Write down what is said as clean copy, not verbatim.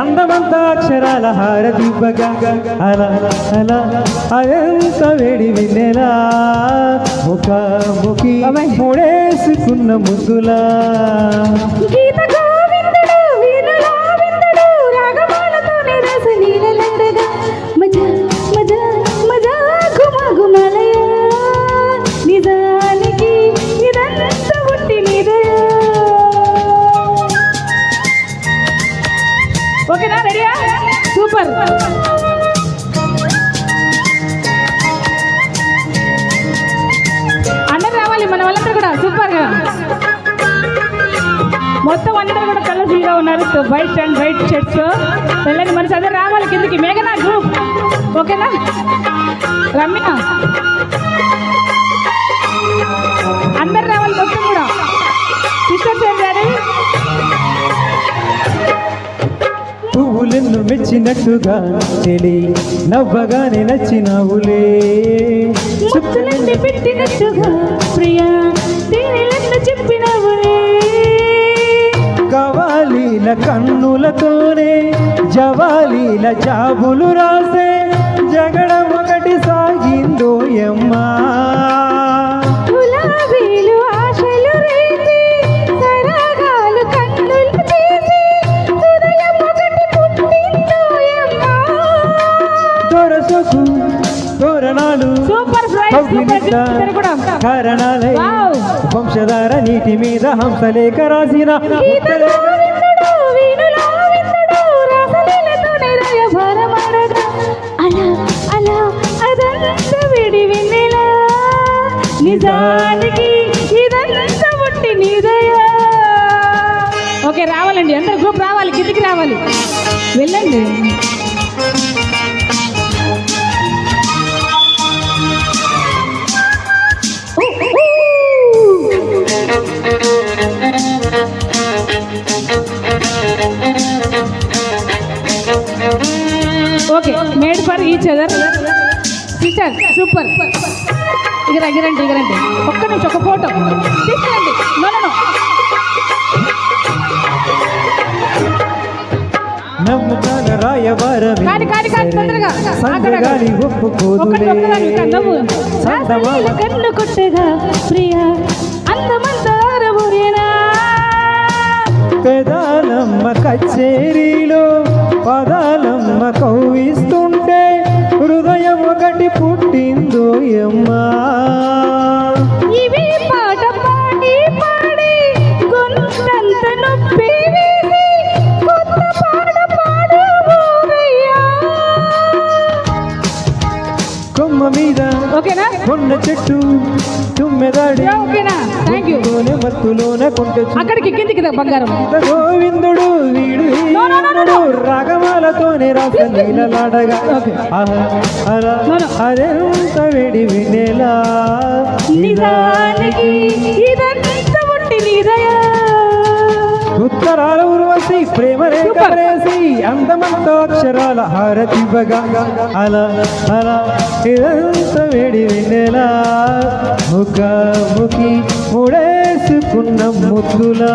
అందమంతా అక్షరాల హారతివ్వగా అలా అలా అదంత వేడి విన్నెలా ముఖాముఖి ముడేసుకున్న ముద్దులా ఓకేనా రెడీయా సూపర్ అందరు రావాలి మన వాళ్ళందరూ కూడా సూపర్గా మొత్తం అందరూ కూడా కలర్ఫుల్గా ఉన్నారు వైట్ అండ్ వైట్ షర్ట్స్ వెళ్ళండి మనసు అందరూ రావాలి కిందికి మేఘనా గ్రూప్ ఓకేనా రమ్య అందరు రావాలి మొత్తం కూడా సిస్టర్స్ ఏం చేయాలి పువ్వులెన్ను మెచ్చినట్టుగా చెలి నవ్వగానే నచ్చినావులే చుక్కలన్నీ పెట్టినట్టుగా ప్రియా తేనెలెన్ను చెప్పినావులే కవాలీల కన్నులతోనే జవాలీల జాబులు రాసే జగడం ఒకటి సాగిందో యమ్మా గులాబీలు ఆశలు రేపి సరాగాలు కన్నులు చేసి హృదయం ఒకటి పుట్టిందో యమ్మా దొరసకు తోరణాలు సూపర్ సూపర్ కూడా కారణాలై వంశధార నీటి మీద హంసలేఖ రాసిన నిజానికి ఇదంతా పుట్టి నీదయా ఓకే రావాలండి అందరు గ్రూప్ రావాలి కిందికి రావాలి వెళ్ళండి okay made for each other sister super ఎగరండి ఒక్క నిమిషం ఒక ఫోటో తీసుకురండి నమ్ముతాన రాయవారమే తొందరగా సంగగాలి ఒప్పుకోదులే కన్ను కొట్టగా ప్రియా అందమంతారబోయేనా పెదాలమ్మ కచేరీలో పదాలమ్మ కవ్విస్తుంటే హృదయం ఒకటి పుట్టిందో యమ్మా ఇవి పాట పాడి పాడి గొంతంత నొప్పి వేసి కొత్త పాట పాడబోవయ్యా కొమ్మ మీద ఓకేనా కొండ చెట్టు తుమ్మెదాడి ఓకేనా థ్యాంక్ యూ మత్తులోన కొంట అక్కడికి కిందికి బంగారం గోవిందుడు వీడు రాగమాలతోనే రాస నీలలాడగా అలా అదెంత వేడి వినేలా నిజానికి ఇదంతా పుట్టి నీదయా ఉత్తరాల ఉర్వశి ప్రేమ రేఖ ప్రేసి అందమంతో అక్షరాల హారతివ్వగా అలా అలా ఇదంత వేడి వినేలా ముఖాముఖి ముడేసుకున్న ముద్దులా